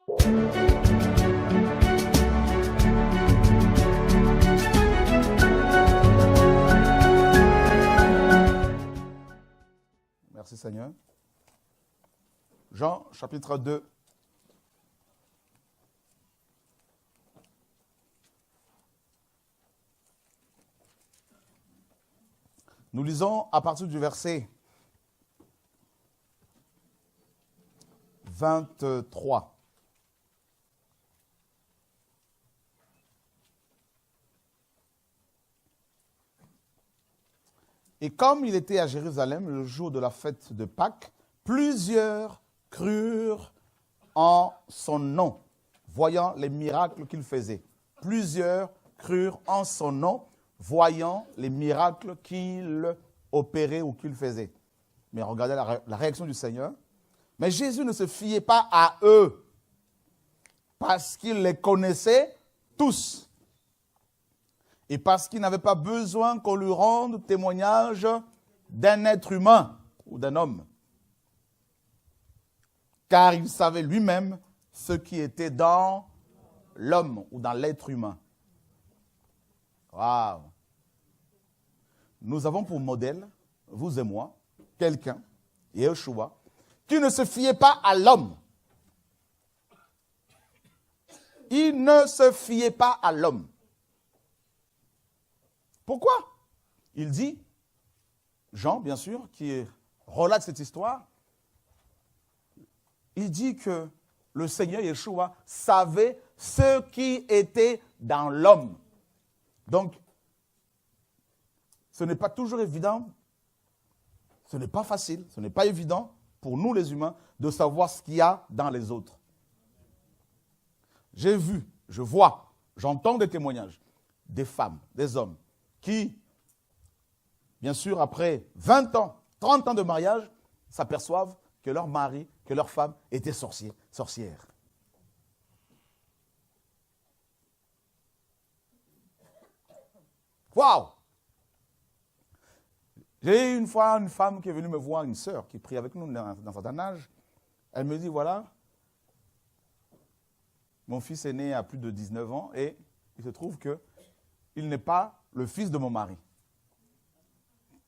Merci Seigneur. Jean, chapitre 2. Nous lisons à partir du verset 23. Et comme il était à Jérusalem le jour de la fête de Pâques, plusieurs crurent en son nom, voyant les miracles qu'il faisait. Plusieurs crurent en son nom, voyant les miracles qu'il opérait ou qu'il faisait. Mais regardez la réaction du Seigneur. Mais Jésus ne se fiait pas à eux, parce qu'il les connaissait tous. Et parce qu'il n'avait pas besoin qu'on lui rende témoignage d'un être humain ou d'un homme. Car il savait lui-même ce qui était dans l'homme ou dans l'être humain. Waouh! Nous avons pour modèle, vous et moi, quelqu'un, Yeshua, qui ne se fiait pas à l'homme. Il ne se fiait pas à l'homme. Pourquoi? Il dit, Jean, bien sûr, qui relate cette histoire, il dit que le Seigneur Yeshua savait ce qui était dans l'homme. Donc, ce n'est pas toujours évident, ce n'est pas facile, ce n'est pas évident pour nous les humains de savoir ce qu'il y a dans les autres. J'ai vu, je vois, j'entends des témoignages, des femmes, des hommes, qui, bien sûr, après 20 ans, 30 ans de mariage, s'aperçoivent que leur mari, que leur femme était sorcière. Waouh! J'ai eu une fois une femme qui est venue me voir, une sœur qui prie avec nous dans un certain âge. Elle me dit, voilà, mon fils est né à plus de 19 ans et il se trouve qu'il n'est pas le fils de mon mari.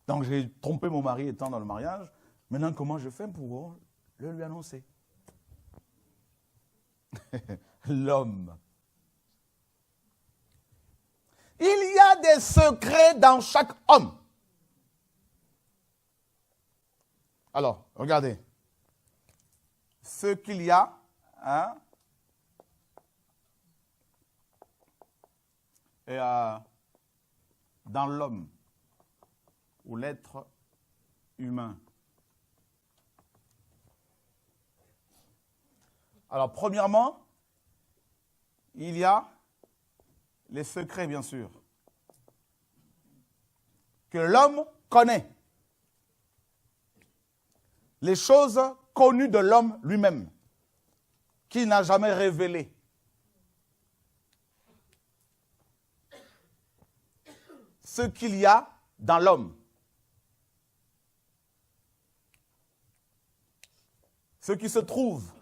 Donc j'ai trompé mon mari étant dans le mariage. Maintenant, comment je fais pour le lui annoncer? L'homme. Il y a des secrets dans chaque homme. Alors, regardez. Ce qu'il y a, dans l'homme ou l'être humain. Alors, premièrement, il y a les secrets, bien sûr, que l'homme connaît. Les choses connues de l'homme lui-même, qu'il n'a jamais révélées. Ce qu'il y a dans l'homme. Ce qui se trouve.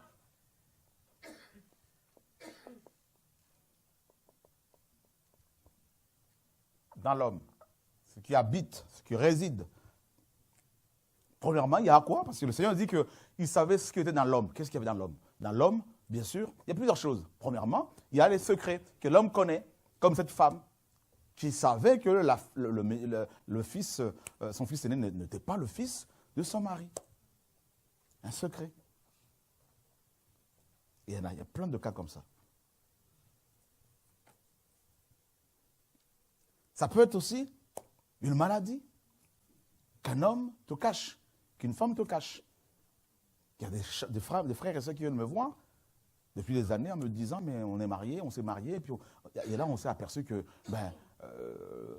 Dans l'homme. Ce qui habite, ce qui réside. Premièrement, il y a quoi? Parce que le Seigneur dit qu'il savait ce qui était dans l'homme. Qu'est-ce qu'il y avait dans l'homme? Dans l'homme, bien sûr, il y a plusieurs choses. Premièrement, il y a les secrets que l'homme connaît, comme cette femme qui savait que le fils, son fils aîné n'était pas le fils de son mari. Un secret. Et il y a plein de cas comme ça. Ça peut être aussi une maladie qu'un homme te cache, qu'une femme te cache. Il y a des frères et sœurs qui viennent me voir depuis des années en me disant, mais on est mariés, on s'est mariés, et là on s'est aperçu que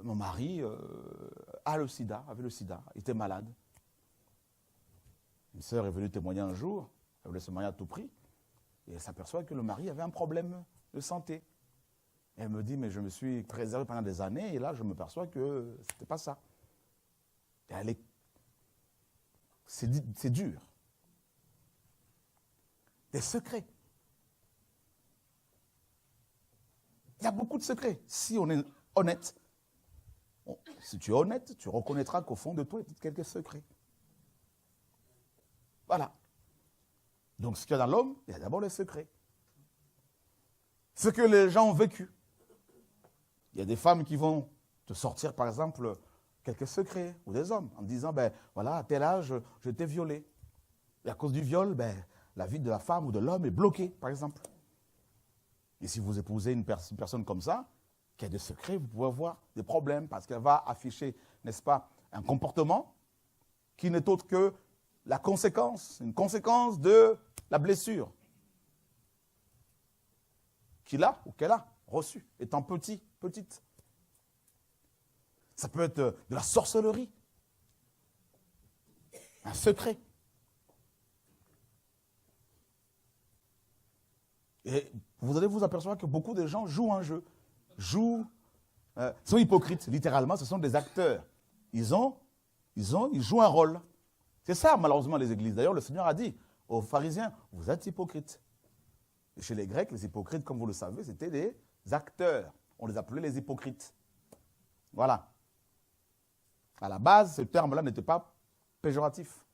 mon mari avait le sida, était malade. Une sœur est venue témoigner un jour, elle voulait se marier à tout prix, et elle s'aperçoit que le mari avait un problème de santé. Et elle me dit, mais je me suis préservé pendant des années, et là je me perçois que ce n'était pas ça. Et c'est dur. Des secrets. Il y a beaucoup de secrets. Si on est honnête, si tu es honnête, tu reconnaîtras qu'au fond de toi, il y a quelques secrets. Voilà. Donc, ce qu'il y a dans l'homme, il y a d'abord les secrets. Ce que les gens ont vécu. Il y a des femmes qui vont te sortir, par exemple, quelques secrets, ou des hommes, en disant, ben voilà, à tel âge, je t'ai violé. Et à cause du viol, ben, la vie de la femme ou de l'homme est bloquée, par exemple. Et si vous épousez une personne comme ça, qui a des secrets, vous pouvez avoir des problèmes, parce qu'elle va afficher, n'est-ce pas, un comportement qui n'est autre que la conséquence, une conséquence de la blessure qu'il a ou qu'elle a reçue, étant petite. Ça peut être de la sorcellerie, un secret. Et vous allez vous apercevoir que beaucoup de gens jouent un jeu, sont hypocrites, littéralement, ce sont des acteurs. Ils jouent un rôle. C'est ça, malheureusement, les églises. D'ailleurs, le Seigneur a dit aux pharisiens, vous êtes hypocrites. Et chez les Grecs, les hypocrites, comme vous le savez, c'était des acteurs. On les appelait les hypocrites. Voilà. À la base, ce terme-là n'était pas péjoratif.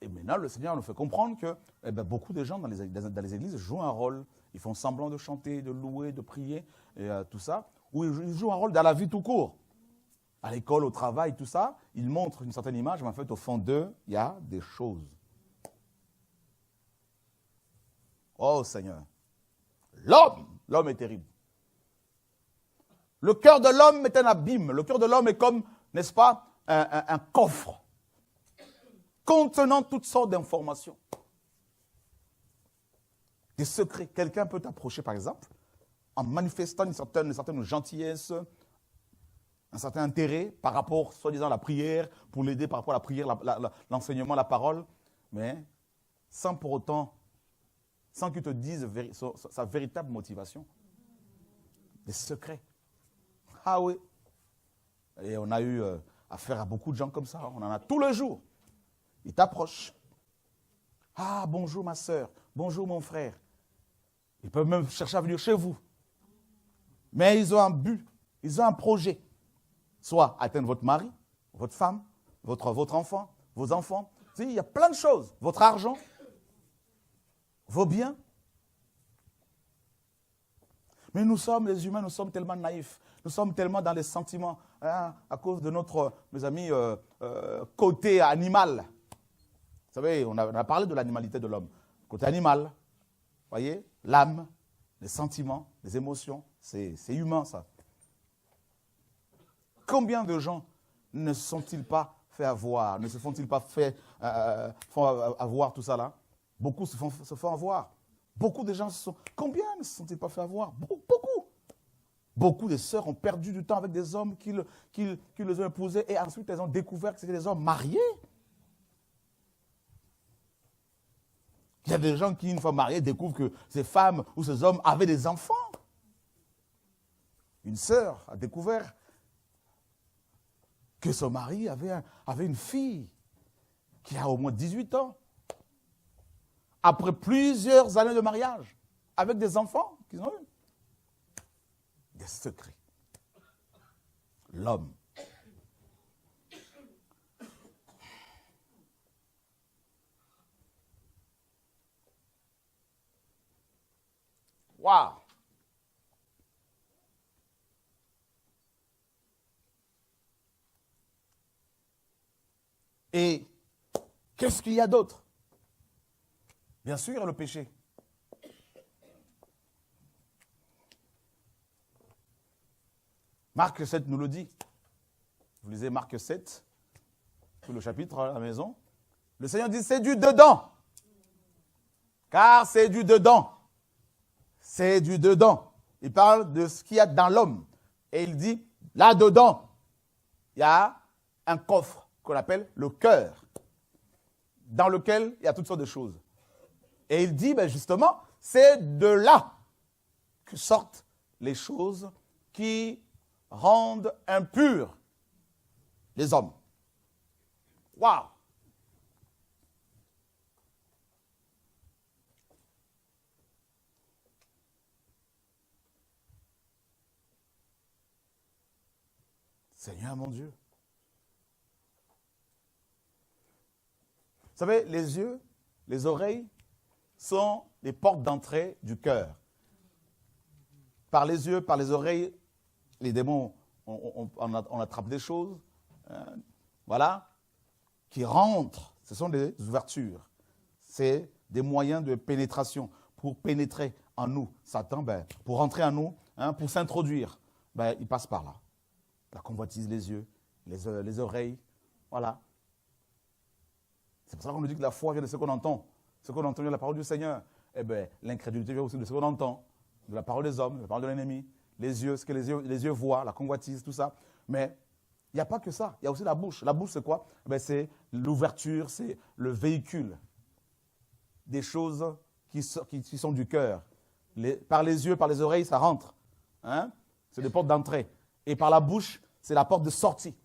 Et maintenant, le Seigneur nous fait comprendre que beaucoup de gens dans les églises jouent un rôle. Ils font semblant de chanter, de louer, de prier, et tout ça. Ou ils jouent un rôle dans la vie tout court. À l'école, au travail, tout ça. Ils montrent une certaine image, mais en fait, au fond d'eux, il y a des choses. Oh Seigneur. L'homme est terrible. Le cœur de l'homme est un abîme. Le cœur de l'homme est comme, n'est-ce pas, un coffre contenant toutes sortes d'informations. Des secrets. Quelqu'un peut t'approcher, par exemple, en manifestant une certaine gentillesse, un certain intérêt par rapport, soi-disant, à la prière, pour l'aider par rapport à la prière, l'enseignement, la parole, mais sans pour autant, sans qu'il te dise sa véritable motivation. Des secrets. Ah oui. Et on a eu affaire à beaucoup de gens comme ça. On en a tous les jours. Ils t'approchent. Ah, bonjour ma soeur. Bonjour mon frère. Ils peuvent même chercher à venir chez vous. Mais ils ont un but. Ils ont un projet. Soit atteindre votre mari, votre femme, votre enfant, vos enfants. Tu sais, il y a plein de choses. Votre argent, vos biens. Mais nous sommes, les humains, nous sommes tellement naïfs. Nous sommes tellement dans les sentiments, hein, à cause de notre, mes amis, côté animal. Vous savez, on a parlé de l'animalité de l'homme. Côté animal, voyez, l'âme, les sentiments, les émotions, c'est humain ça. Combien de gens ne se sont-ils pas fait avoir, ne se font-ils pas font avoir tout ça là? Beaucoup se font avoir. Beaucoup de gens combien ne se sont-ils pas fait avoir? Beaucoup. Beaucoup de sœurs ont perdu du temps avec des hommes qui les ont épousés et ensuite elles ont découvert que c'était des hommes mariés. Il y a des gens qui, une fois mariés, découvrent que ces femmes ou ces hommes avaient des enfants. Une sœur a découvert que son mari avait une fille qui a au moins 18 ans. Après plusieurs années de mariage, avec des enfants qu'ils ont eu. Des secrets. L'homme. Waouh! Et qu'est-ce qu'il y a d'autre? Bien sûr, le péché. Marc 7 nous le dit. Vous lisez Marc 7, tout le chapitre à la maison. Le Seigneur dit, c'est du dedans. Car c'est du dedans. C'est du dedans. Il parle de ce qu'il y a dans l'homme. Et il dit, là-dedans, il y a un coffre qu'on appelle le cœur, dans lequel il y a toutes sortes de choses. Et il dit, ben justement, c'est de là que sortent les choses qui rendent impurs les hommes. Waouh! Seigneur mon Dieu. Vous savez, les yeux, les oreilles sont les portes d'entrée du cœur. Par les yeux, par les oreilles, les démons, on attrape des choses, voilà, qui rentrent. Ce sont des ouvertures. C'est des moyens de pénétration pour pénétrer en nous. Satan, pour rentrer en nous, pour s'introduire, il passe par là. La convoitise, les yeux, les oreilles, voilà. C'est pour ça qu'on nous dit que la foi vient de ce qu'on entend. Ce qu'on entend vient de la parole du Seigneur. Eh bien, l'incrédulité vient aussi de ce qu'on entend, de la parole des hommes, de la parole de l'ennemi. Les yeux, ce que les yeux voient, la convoitise, tout ça. Mais il n'y a pas que ça. Il y a aussi la bouche. La bouche, c'est quoi? C'est l'ouverture, c'est le véhicule des choses qui sont du cœur. Par les yeux, par les oreilles, ça rentre. C'est des portes d'entrée. Et par la bouche, c'est la porte de sortie.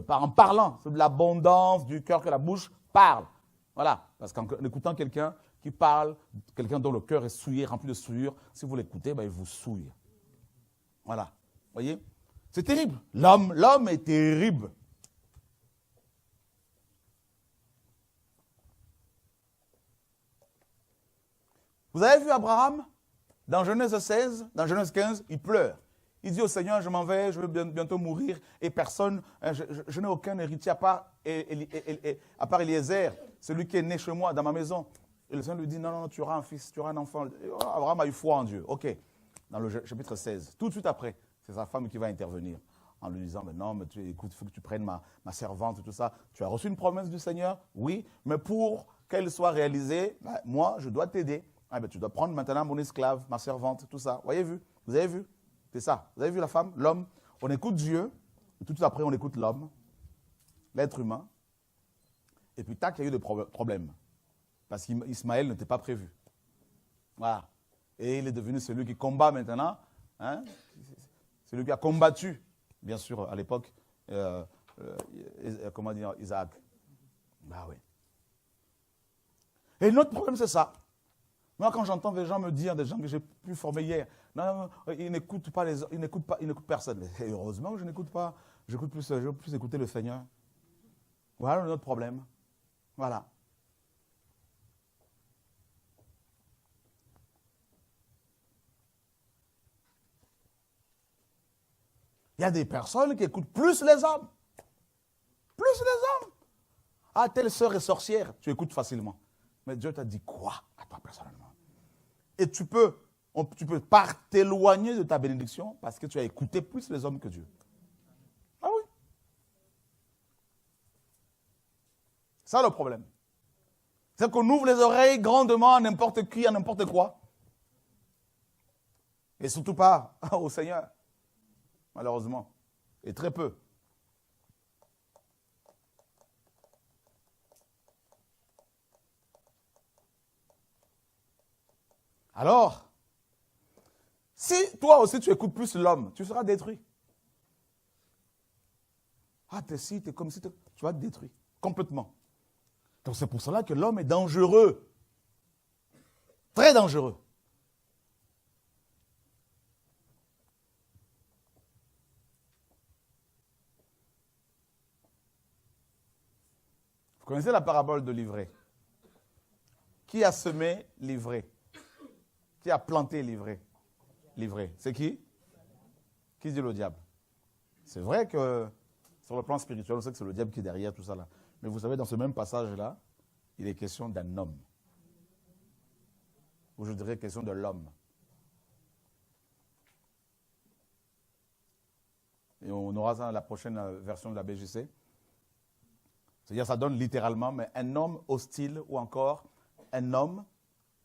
En parlant, c'est de l'abondance du cœur que la bouche parle. Voilà. Parce qu'en écoutant quelqu'un qui parle, quelqu'un dont le cœur est souillé, rempli de souillure, si vous l'écoutez, il vous souille. Voilà. Vous voyez? C'est terrible. L'homme est terrible. Vous avez vu Abraham? Dans Genèse 16, dans Genèse 15, il pleure. Il dit au Seigneur, je m'en vais, je vais bientôt mourir, et personne, je n'ai aucun héritier à part Eliezer, celui qui est né chez moi, dans ma maison. Et le Seigneur lui dit, non, tu auras un fils, tu auras un enfant. Abraham a eu foi en Dieu. Ok, dans le chapitre 16. Tout de suite après, c'est sa femme qui va intervenir en lui disant, mais non, mais écoute, il faut que tu prennes ma servante et tout ça. Tu as reçu une promesse du Seigneur? Oui, mais pour qu'elle soit réalisée, moi, je dois t'aider. Tu dois prendre maintenant mon esclave, ma servante, tout ça. Vous avez vu? C'est ça. Vous avez vu la femme, l'homme? On écoute Dieu, et tout de suite après, on écoute l'homme, l'être humain. Et puis, tac, il y a eu des problèmes. Parce qu'Ismaël n'était pas prévu. Voilà. Et il est devenu celui qui combat maintenant. Celui qui a combattu, bien sûr, à l'époque, Isaac. Oui. Et notre problème, c'est ça. Moi, quand j'entends des gens me dire, des gens que j'ai pu former hier, non, ils n'écoutent pas ils n'écoutent personne. Et heureusement que je n'écoute pas. Je veux plus écouter le Seigneur. Voilà notre problème. Voilà. Il y a des personnes qui écoutent plus les hommes. Plus les hommes. Ah, telle sœur est sorcière, tu écoutes facilement. Mais Dieu t'a dit quoi à toi personnellement? Et tu peux pas t'éloigner de ta bénédiction parce que tu as écouté plus les hommes que Dieu. Ah oui. C'est ça le problème. C'est qu'on ouvre les oreilles grandement à n'importe qui, à n'importe quoi. Et surtout pas au Seigneur. Malheureusement. Et très peu. Alors, si toi aussi tu écoutes plus l'homme, tu seras détruit. Ah, t'es comme si tu vas être détruit. Complètement. Donc c'est pour cela que l'homme est dangereux. Très dangereux. Vous connaissez la parabole de l'ivraie? Qui a semé l'ivraie? Qui a planté l'ivraie? C'est qui? Qui dit le diable? C'est vrai que sur le plan spirituel, on sait que c'est le diable qui est derrière tout ça là. Mais vous savez, dans ce même passage-là, il est question d'un homme. Ou je dirais question de l'homme. Et on aura ça dans la prochaine version de la BJC. C'est-à-dire, ça donne littéralement, mais un homme hostile ou encore un homme,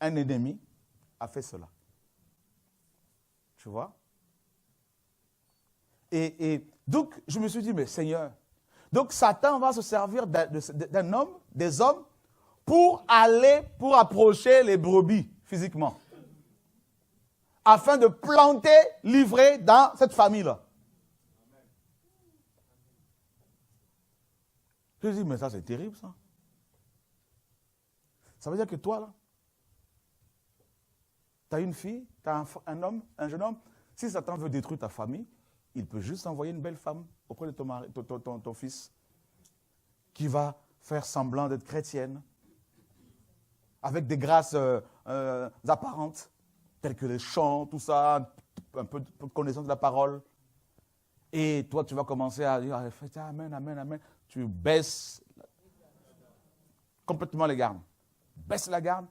un ennemi, a fait cela. Tu vois? Et donc, je me suis dit, mais Seigneur, donc Satan va se servir d'un homme, des hommes, pour approcher les brebis physiquement. Afin de planter l'ivraie dans cette famille-là. Je me dis, mais ça c'est terrible ça. Ça veut dire que toi là, tu as une fille, tu as un homme, un jeune homme, si Satan veut détruire ta famille, il peut juste envoyer une belle femme auprès de ton fils qui va faire semblant d'être chrétienne avec des grâces apparentes, telles que les chants, tout ça, un peu de connaissance de la parole. Et toi, tu vas commencer à dire, amen, amen, amen. Tu baisses complètement les gardes. Baisse la garde.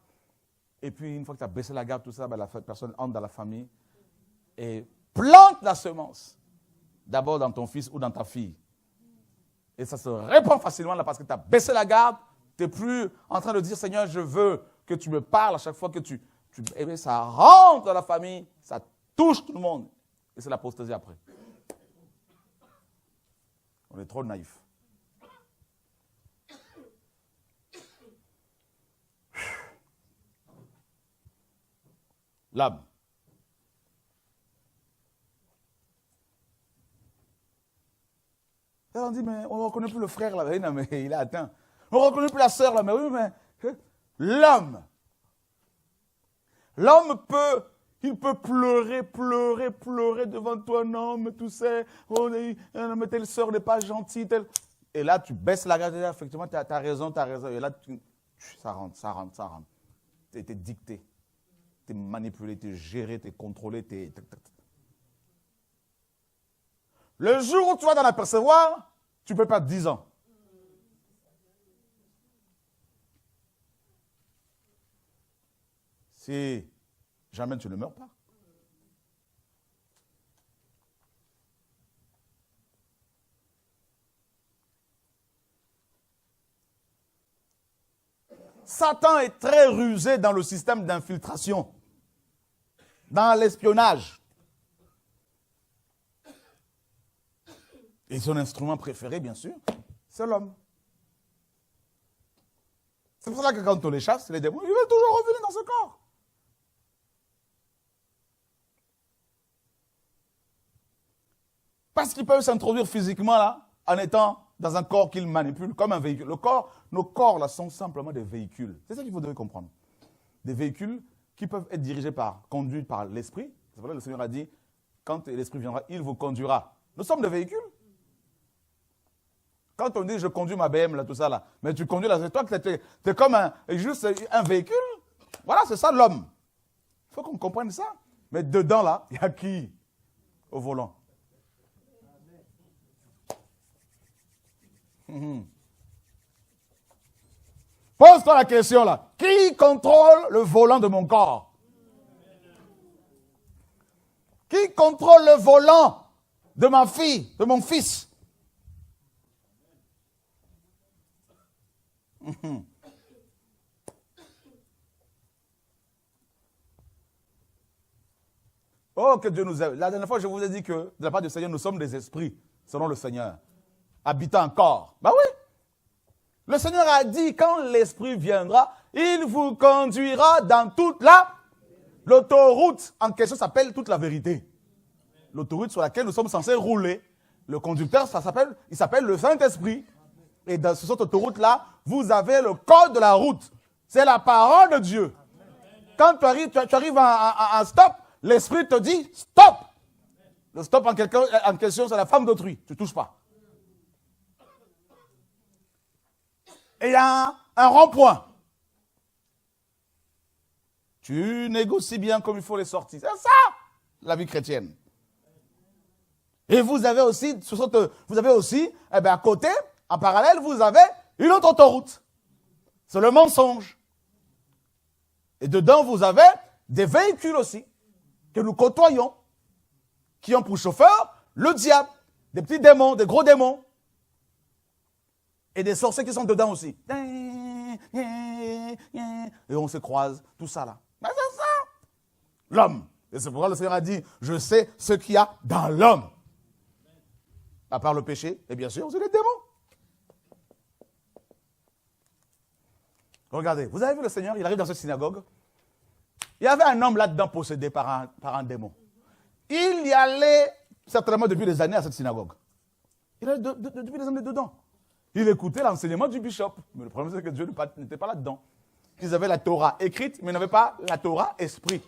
Et puis, une fois que tu as baissé la garde, tout ça, la personne entre dans la famille et plante la semence. D'abord dans ton fils ou dans ta fille. Et ça se répand facilement là parce que tu as baissé la garde. Tu n'es plus en train de dire, Seigneur, je veux que tu me parles à chaque fois que et bien, ça rentre dans la famille, ça touche tout le monde. Et c'est l'apostasie après. On est trop naïfs. L'âme. Et on dit, mais on ne reconnaît plus le frère là, non, mais il est atteint. On ne reconnaît plus la sœur là, mais oui, mais l'homme. L'homme peut pleurer devant toi, non, mais tu sais, mais telle sœur n'est pas gentille, telle. Et là, tu baisses la garde, effectivement, tu as raison. Et là, ça rentre. Tu es dicté, tu es manipulé, tu es géré, tu es contrôlé, Le jour où tu vas dans l'apercevoir, tu peux perdre 10 ans. Si jamais tu ne meurs pas. Satan est très rusé dans le système d'infiltration, dans l'espionnage. Et son instrument préféré, bien sûr, c'est l'homme. C'est pour ça que quand on les chasse, les démons, ils veulent toujours revenir dans ce corps. Parce qu'ils peuvent s'introduire physiquement là, en étant dans un corps qu'ils manipulent comme un véhicule. Nos corps là sont simplement des véhicules. C'est ça qu'il faut comprendre. Des véhicules qui peuvent être conduits par l'esprit. C'est pour ça que le Seigneur a dit, quand l'esprit viendra, il vous conduira. Nous sommes des véhicules. Quand on dit je conduis ma BM là, tout ça là, mais tu conduis là, c'est toi que tu es comme juste un véhicule. Voilà, c'est ça l'homme. Il faut qu'on comprenne ça. Mais dedans là, il y a qui au volant? Pose-toi la question là. Qui contrôle le volant de mon corps? Qui contrôle le volant de ma fille, de mon fils? Oh, que Dieu nous aime. La dernière fois, je vous ai dit que, de la part du Seigneur, nous sommes des esprits, selon le Seigneur, habitant en corps. Ben oui. Le Seigneur a dit, quand l'Esprit viendra, il vous conduira dans toute l'autoroute en question s'appelle toute la vérité. L'autoroute sur laquelle nous sommes censés rouler. Le conducteur, il s'appelle le Saint-Esprit. Et dans cette autoroute-là, vous avez le code de la route. C'est la parole de Dieu. Quand tu arrives en stop, l'Esprit te dit stop. Le stop en question, c'est la femme d'autrui. Tu ne touches pas. Et il y a un rond-point. Tu négocies bien comme il faut les sorties. C'est ça, la vie chrétienne. Et vous avez aussi, à côté, en parallèle, vous avez une autre autoroute. C'est le mensonge. Et dedans, vous avez des véhicules aussi, que nous côtoyons, qui ont pour chauffeur le diable, des petits démons, des gros démons. Et des sorciers qui sont dedans aussi. Et on se croise, tout ça là. Mais c'est ça, l'homme. Et c'est pourquoi le Seigneur a dit, je sais ce qu'il y a dans l'homme. À part le péché, et bien sûr, c'est les démons. Regardez, vous avez vu le Seigneur, il arrive dans cette synagogue. Il y avait un homme là-dedans possédé par un démon. Il y allait certainement depuis des années à cette synagogue. Il allait depuis des années dedans. Il écoutait l'enseignement du bishop. Mais le problème, c'est que Dieu n'était pas là-dedans. Ils avaient la Torah écrite, mais ils n'avaient pas la Torah esprit.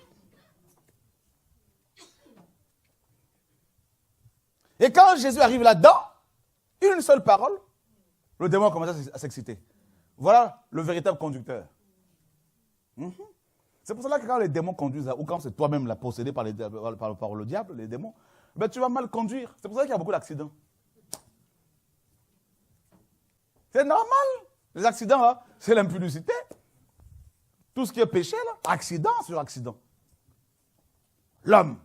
Et quand Jésus arrive là-dedans, une seule parole, le démon commence à s'exciter. Voilà le véritable conducteur. C'est pour cela que quand les démons conduisent, ou quand c'est toi-même la possédé par le diable, les démons, ben tu vas mal conduire. C'est pour ça qu'il y a beaucoup d'accidents. C'est normal. Les accidents, là, c'est l'impudicité. Tout ce qui est péché, là, accident sur accident. L'homme.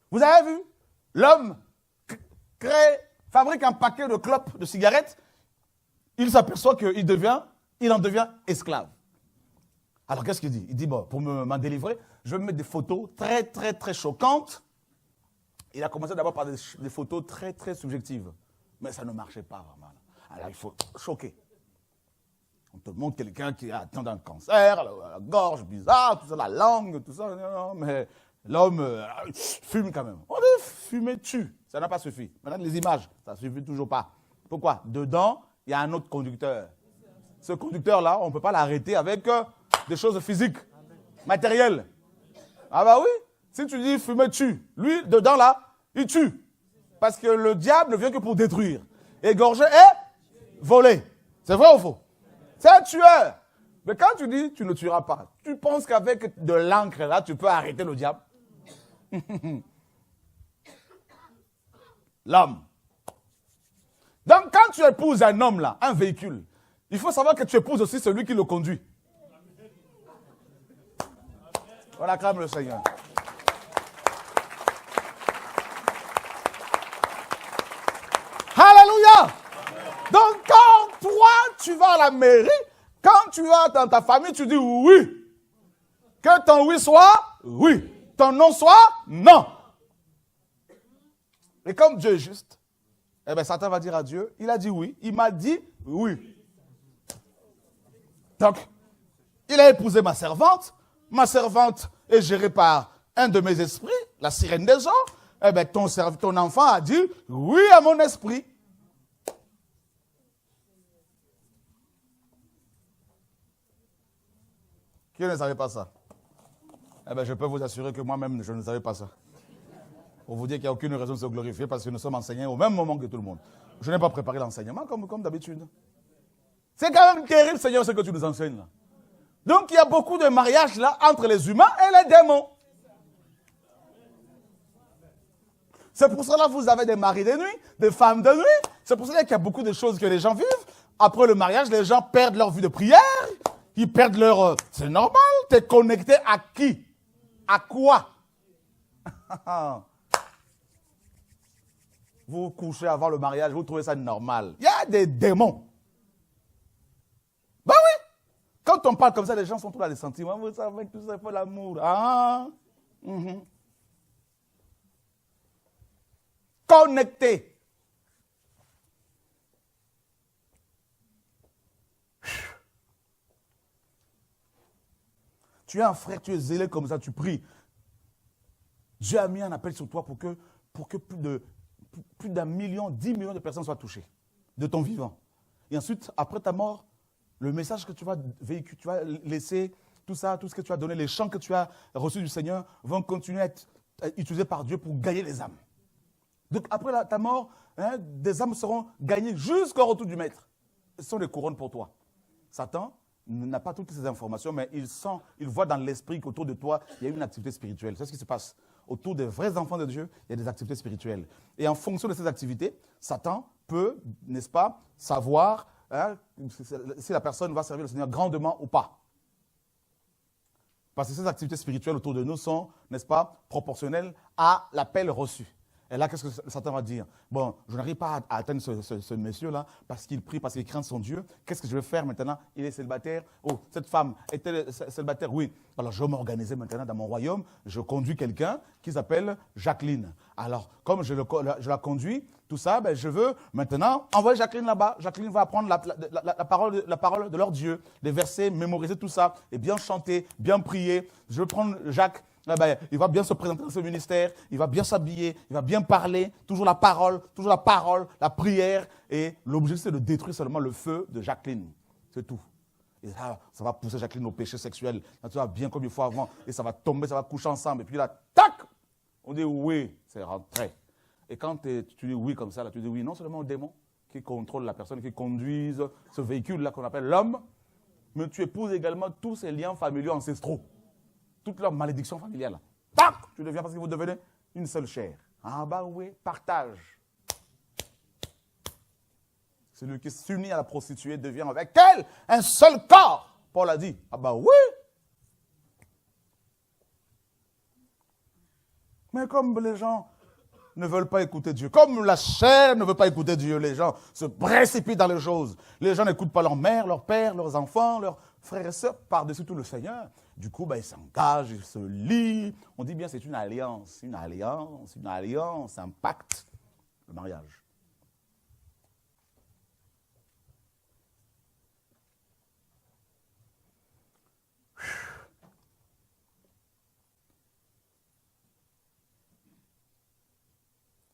Vous avez vu? L'homme fabrique un paquet de clopes, de cigarettes. Il s'aperçoit qu'il en devient esclave. Alors qu'est-ce qu'il dit? Il dit, bon, pour m'en délivrer, je vais me mettre des photos très, très, très choquantes. Il a commencé d'abord par des photos très, très subjectives. Mais ça ne marchait pas vraiment. Alors il faut choquer. On te montre quelqu'un qui a atteint d'un cancer, la gorge bizarre, tout ça, la langue, tout ça. Non, mais l'homme fume quand même. On dit fumer tue. Ça n'a pas suffi. Maintenant, les images, ça ne suffit toujours pas. Pourquoi? Dedans, il y a un autre conducteur. Ce conducteur-là, on ne peut pas l'arrêter avec des choses physiques, matérielles. Ah bah oui, si tu dis fumer tue, lui, dedans là, il tue. Parce que le diable ne vient que pour détruire. Égorger et voler. C'est vrai ou faux? C'est un tueur. Mais quand tu dis tu ne tueras pas, tu penses qu'avec de l'encre là, tu peux arrêter le diable? L'homme. Donc quand tu épouses un homme là, un véhicule, il faut savoir que tu épouses aussi celui qui le conduit. On acclame le Seigneur. Alléluia! Donc quand toi tu vas à la mairie, quand tu vas dans ta famille, tu dis oui. Que ton oui soit oui. Ton non soit non. Et comme Dieu est juste, eh bien Satan va dire à Dieu, il a dit oui, il m'a dit oui. Donc, il a épousé ma servante est gérée par un de mes esprits, la sirène des eaux. Eh bien ton enfant a dit oui à mon esprit. Qui ne savait pas ça? Eh bien je peux vous assurer que moi-même je ne savais pas ça. Pour vous dire qu'il n'y a aucune raison de se glorifier parce que nous sommes enseignés au même moment que tout le monde. Je n'ai pas préparé l'enseignement comme d'habitude. C'est quand même terrible, Seigneur, ce que tu nous enseignes là. Donc il y a beaucoup de mariages là entre les humains et les démons. C'est pour cela que vous avez des maris de nuit, des femmes de nuit. C'est pour cela qu'il y a beaucoup de choses que les gens vivent. Après le mariage, les gens perdent leur vie de prière. Ils perdent leur... C'est normal, tu es connecté à qui? À quoi? Vous couchez avant le mariage, vous trouvez ça normal. Il y a des démons. Ben oui. Quand on parle comme ça, les gens sont tous là, les sentiments. Vous savez que tout ça, il faut l'amour. Ah. Connecté. Tu es un frère, tu es zélé comme ça, tu pries. Dieu a mis un appel sur toi pour que plus d'un million, 10 millions de personnes soient touchées de ton vivant. Et ensuite, après ta mort, le message que tu vas véhiculer, tu vas laisser, tout ça, tout ce que tu as donné, les chants que tu as reçus du Seigneur vont continuer à être utilisés par Dieu pour gagner les âmes. Donc après ta mort, des âmes seront gagnées jusqu'au retour du Maître. Ce sont des couronnes pour toi. Satan n'a pas toutes ces informations, mais il voit dans l'esprit qu'autour de toi, il y a une activité spirituelle. C'est ce qui se passe. Autour des vrais enfants de Dieu, il y a des activités spirituelles. Et en fonction de ces activités, Satan peut, n'est-ce pas, savoir si la personne va servir le Seigneur grandement ou pas. Parce que ces activités spirituelles autour de nous sont, n'est-ce pas, proportionnelles à l'appel reçu. Et là, qu'est-ce que Satan va dire? Bon, je n'arrive pas à atteindre ce monsieur-là parce qu'il prie, parce qu'il craint son Dieu. Qu'est-ce que je vais faire maintenant? Il est célibataire. Oh, cette femme était célibataire? Oui. Alors, je vais m'organiser maintenant dans mon royaume. Je conduis quelqu'un qui s'appelle Jacqueline. Alors, comme je la conduis, tout ça, ben, je veux maintenant envoyer Jacqueline là-bas. Jacqueline va apprendre la parole de leur Dieu, les versets, mémoriser tout ça, et bien chanter, bien prier. Je veux prendre Jacques. Eh ben, il va bien se présenter dans ce ministère, il va bien s'habiller, il va bien parler, toujours la parole, la prière. Et l'objectif, c'est de détruire seulement le feu de Jacqueline. C'est tout. Et ça va pousser Jacqueline au péché sexuel. Là, tu vas bien comme il faut avant. Et ça va tomber, ça va coucher ensemble. Et puis là, tac, on dit oui, c'est rentré. Et quand tu dis oui comme ça, là, tu dis oui, non seulement au démon qui contrôle la personne, qui conduit ce véhicule-là qu'on appelle l'homme, mais tu épouses également tous ces liens familiaux ancestraux. Toute leur malédiction familiale. Tac, tu deviens parce que vous devenez une seule chair. Ah bah oui, partage. Celui qui s'unit à la prostituée devient avec elle un seul corps. Paul a dit, ah bah oui. Mais comme les gens ne veulent pas écouter Dieu, comme la chair ne veut pas écouter Dieu, les gens se précipitent dans les choses. Les gens n'écoutent pas leur mère, leur père, leurs enfants, leurs frères et sœurs, par-dessus tout le Seigneur. Du coup, ils s'engagent, ils se lient. On dit bien c'est une alliance, un pacte, le mariage.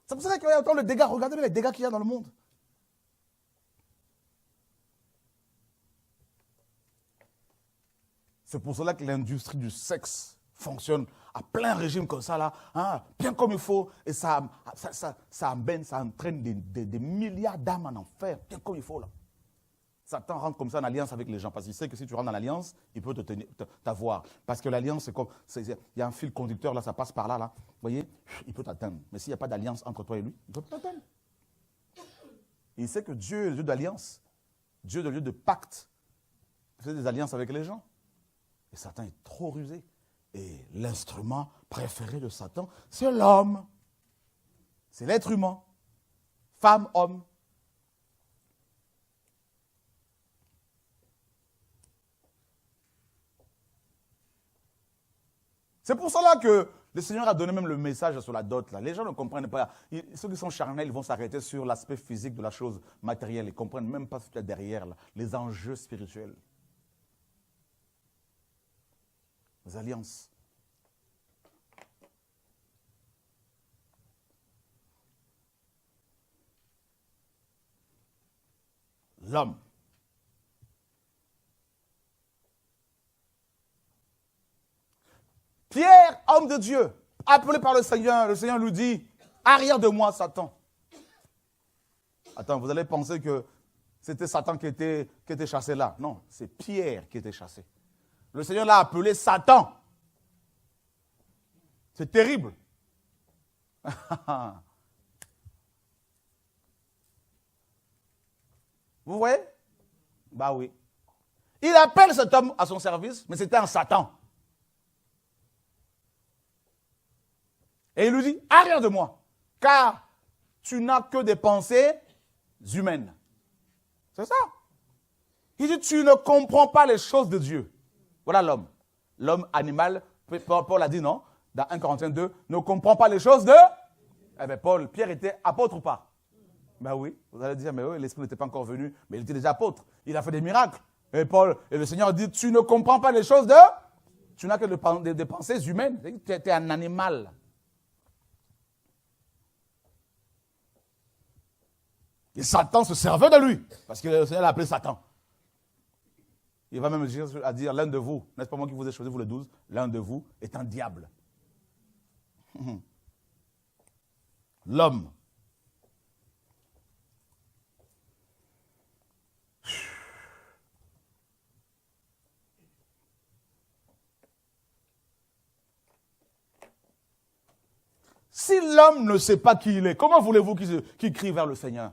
C'est pour ça qu'il y a autant de dégâts. Regardez les dégâts qu'il y a dans le monde. C'est pour cela que l'industrie du sexe fonctionne à plein régime comme ça, là, hein, bien comme il faut. Et ça entraîne des milliards d'âmes en enfer, bien comme il faut. Là. Satan rentre comme ça en alliance avec les gens, parce qu'il sait que si tu rentres dans l'alliance, il peut t'avoir. Parce que l'alliance, c'est comme, il y a un fil conducteur, là, ça passe par là, là. Vous voyez, il peut t'atteindre. Mais s'il n'y a pas d'alliance entre toi et lui, il ne peut pas t'atteindre. Il sait que Dieu est le Dieu d'alliance. Dieu est le Dieu de pacte. Il fait des alliances avec les gens. Et Satan est trop rusé. Et l'instrument préféré de Satan, c'est l'homme. C'est l'être humain. Femme, homme. C'est pour cela que le Seigneur a donné même le message sur la dot. Là. Les gens ne comprennent pas. Ceux qui sont charnels, ils vont s'arrêter sur l'aspect physique de la chose matérielle. Ils ne comprennent même pas ce qu'il y a derrière, là, les enjeux spirituels. Les alliances. L'homme. Pierre, homme de Dieu, appelé par le Seigneur lui dit, arrière de moi, Satan. Attends, vous allez penser que c'était Satan qui était chassé là. Non, c'est Pierre qui était chassé. Le Seigneur l'a appelé Satan. C'est terrible. Vous voyez? Bah oui. Il appelle cet homme à son service, mais c'était un Satan. Et il lui dit, arrière de moi, car tu n'as que des pensées humaines. C'est ça. Il dit, tu ne comprends pas les choses de Dieu. Voilà l'homme. L'homme animal, Paul a dit non, dans 1 Corinthiens 2, ne comprend pas les choses de... Eh bien, Pierre était apôtre ou pas? Ben oui, vous allez dire, mais oui, l'Esprit n'était pas encore venu, mais il était déjà apôtre. Il a fait des miracles. Et le Seigneur dit, tu ne comprends pas les choses de... Tu n'as que des pensées humaines. Tu es un animal. Et Satan se servait de lui, parce que le Seigneur l'a appelé Satan. Il va même dire, l'un de vous, n'est-ce pas moi qui vous ai choisi, vous les 12, l'un de vous est un diable. L'homme. Si l'homme ne sait pas qui il est, comment voulez-vous qu'il crie vers le Seigneur?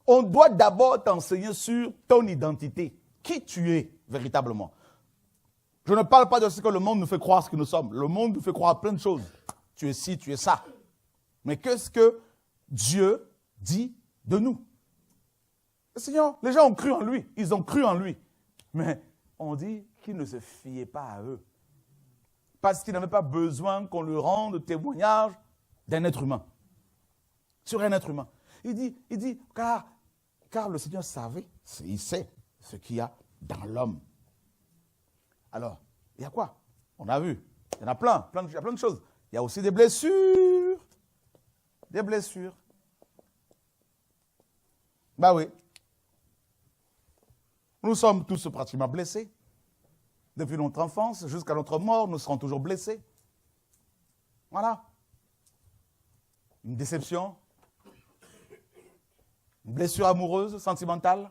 On doit d'abord t'enseigner sur ton identité, qui tu es véritablement. Je ne parle pas de ce que le monde nous fait croire ce que nous sommes. Le monde nous fait croire plein de choses. Tu es ci, tu es ça. Mais qu'est-ce que Dieu dit de nous? Le Seigneur, les gens ont cru en lui, ils ont cru en lui. Mais on dit qu'ils ne se fiaient pas à eux. Parce qu'ils n'avaient pas besoin qu'on leur rende témoignage d'un être humain. Sur un être humain. Il dit car le Seigneur savait, il sait ce qu'il y a dans l'homme. Alors, il y a quoi? On a vu, il y en a il y a plein de choses. Il y a aussi des blessures. Des blessures. Bah oui. Nous sommes tous pratiquement blessés. Depuis notre enfance jusqu'à notre mort, nous serons toujours blessés. Voilà. Une déception, une blessure amoureuse, sentimentale,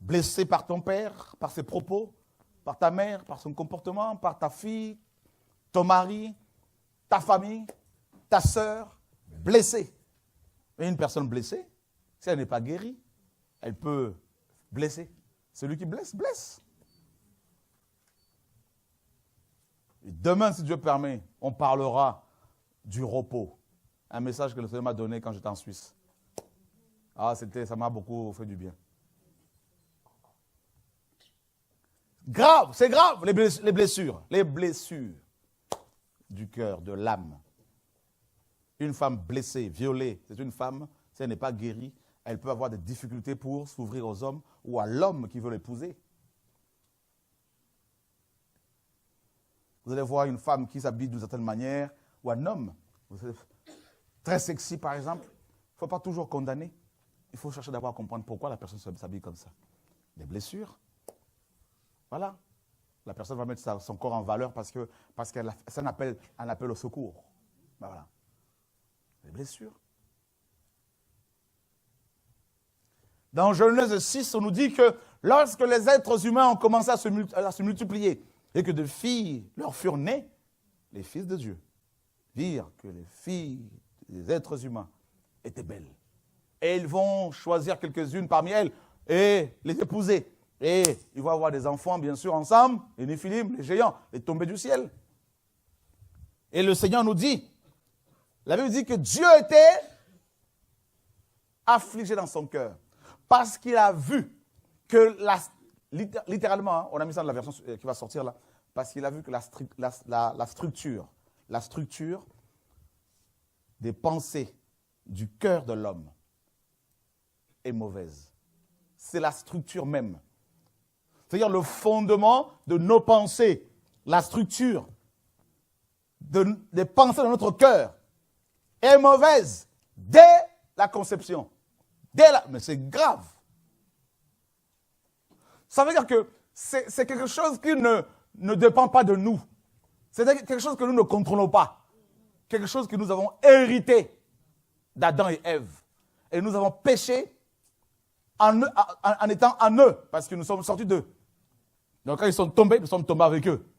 blessé par ton père, par ses propos, par ta mère, par son comportement, par ta fille, ton mari, ta famille, ta sœur, blessé. Et une personne blessée, si elle n'est pas guérie, elle peut blesser. Celui qui blesse, blesse. Et demain, si Dieu permet, on parlera du repos. Un message que le Seigneur m'a donné quand j'étais en Suisse. Ah, ça m'a beaucoup fait du bien. Grave, c'est grave, les blessures. Les blessures du cœur, de l'âme. Une femme blessée, violée, c'est une femme, si elle n'est pas guérie, elle peut avoir des difficultés pour s'ouvrir aux hommes ou à l'homme qui veut l'épouser. Vous allez voir une femme qui s'habille d'une certaine manière, ou un homme, très sexy par exemple. Il ne faut pas toujours condamner. Il faut chercher d'abord à comprendre pourquoi la personne s'habille comme ça. Des blessures. Voilà. La personne va mettre son corps en valeur parce qu'elle c'est un appel au secours. Ben voilà. Des blessures. Dans Genèse 6, on nous dit que lorsque les êtres humains ont commencé à se multiplier et que de filles leur furent nées, les fils de Dieu virent que les filles des êtres humains étaient belles. Et ils vont choisir quelques-unes parmi elles et les épouser. Et ils vont avoir des enfants, bien sûr, ensemble, les Néphilim, les géants, les tombés du ciel. Et le Seigneur nous dit, la Bible dit que Dieu était affligé dans son cœur parce qu'il a vu que, littéralement, hein, on a mis ça dans la version qui va sortir là, parce qu'il a vu que la structure des pensées du cœur de l'homme est mauvaise. C'est la structure même. C'est-à-dire le fondement de nos pensées, la structure des pensées de notre cœur est mauvaise dès la conception. Mais c'est grave. Ça veut dire que c'est quelque chose qui ne dépend pas de nous. C'est quelque chose que nous ne contrôlons pas. Quelque chose que nous avons hérité d'Adam et Ève. Et nous avons péché en étant en eux, parce que nous sommes sortis d'eux. Donc quand ils sont tombés, nous sommes tombés avec eux.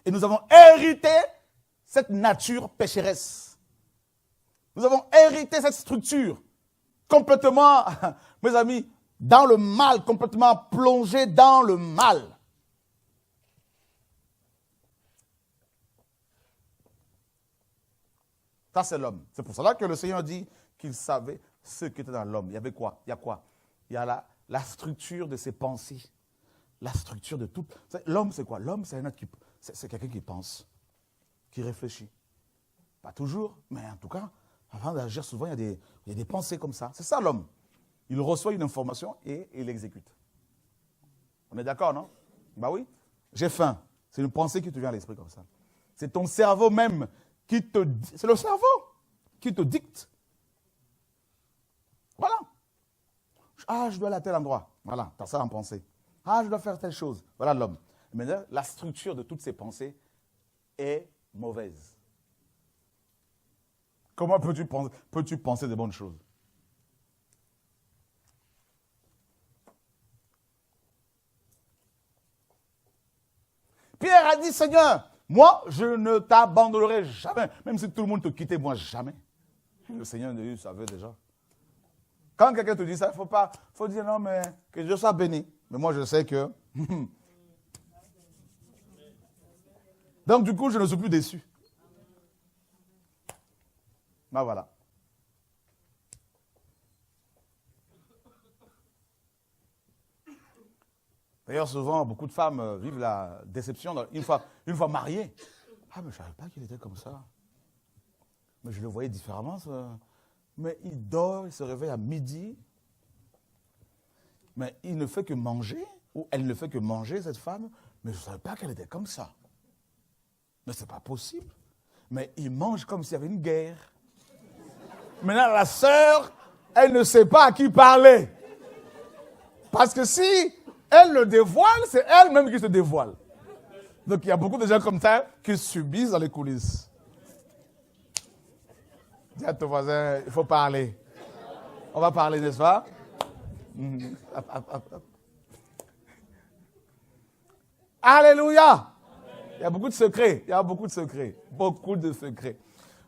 Et nous avons hérité cette nature pécheresse. Nous avons hérité cette structure complètement, mes amis, dans le mal, complètement plongé dans le mal. Ça, c'est l'homme. C'est pour cela que le Seigneur dit qu'il savait ce qui était dans l'homme. Il y avait quoi? Il y a quoi? Il y a la structure de ses pensées. La structure de tout. L'homme, c'est quoi? L'homme, c'est quelqu'un qui pense, qui réfléchit. Pas toujours, mais en tout cas, avant d'agir, souvent, il y a des pensées comme ça. C'est ça, l'homme. Il reçoit une information et il l'exécute. On est d'accord, non? Bah oui. J'ai faim. C'est une pensée qui te vient à l'esprit comme ça. C'est ton cerveau même c'est le cerveau qui te dicte. Voilà. Ah, je dois aller à tel endroit. Voilà, tu as ça en pensée. Ah, je dois faire telle chose. Voilà l'homme. Mais la structure de toutes ces pensées est mauvaise. Comment peux-tu penser de bonnes choses? Pierre a dit, Seigneur, moi, je ne t'abandonnerai jamais. Même si tout le monde te quittait, moi, jamais. Le Seigneur de Dieu savait déjà. Quand quelqu'un te dit ça, il faut dire non, mais que Dieu soit béni. Mais moi, je sais que... Donc, du coup, je ne suis plus déçu. Ben voilà. D'ailleurs, souvent, beaucoup de femmes vivent la déception une fois mariées. Ah, mais je ne savais pas qu'il était comme ça. Mais je le voyais différemment. Ça. Mais il dort, il se réveille à midi. Mais il ne fait que manger, ou elle ne fait que manger, cette femme. Mais je ne savais pas qu'elle était comme ça. Mais ce n'est pas possible. Mais il mange comme s'il y avait une guerre. Maintenant, la sœur elle ne sait pas à qui parler. Parce que si elle le dévoile, c'est elle-même qui se dévoile. Donc il y a beaucoup de gens comme ça qui subissent dans les coulisses. Dis à ton voisin, il faut parler. On va parler, n'est-ce pas? Alléluia! Il y a beaucoup de secrets. Il y a beaucoup de secrets. Beaucoup de secrets.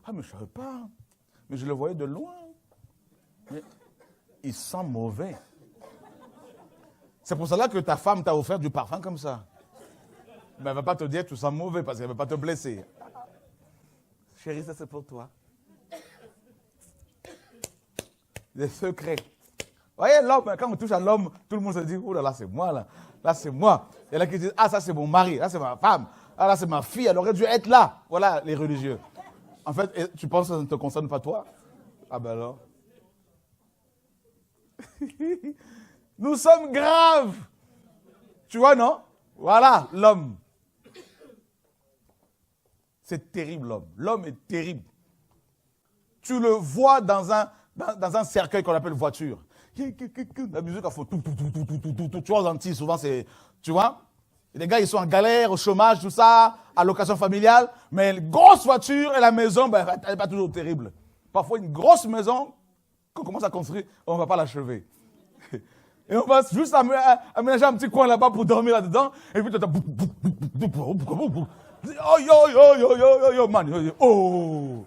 Ah, mais je ne savais pas. Mais je le voyais de loin. Mais il sent mauvais. C'est pour cela que ta femme t'a offert du parfum comme ça. Mais elle ne va pas te dire que tu sens mauvais parce qu'elle ne va pas te blesser. Chérie, ça c'est pour toi. Des secrets. Vous voyez, l'homme, quand on touche à l'homme, tout le monde se dit, oh là là, c'est moi là. Là, c'est moi. Il y en a qui disent, ah, ça c'est mon mari, là c'est ma femme, ah là c'est ma fille, elle aurait dû être là. Voilà les religieux. En fait, tu penses que ça ne te concerne pas toi? Ah ben alors. Nous sommes graves. Tu vois, non? Voilà, l'homme. C'est terrible, l'homme. L'homme est terrible. Tu le vois dans un cercueil qu'on appelle voiture. La musique, elle fait tout. Tu vois, aux Antilles, souvent, c'est... Tu vois? Les gars, ils sont en galère, au chômage, tout ça, à location familiale. Mais une grosse voiture et la maison, ben, elle n'est pas toujours terrible. Parfois, une grosse maison, qu'on commence à construire, on ne va pas l'achever. Et on va juste aménager un petit coin là-bas pour dormir là-dedans. Et puis, tu oh, man. Oh.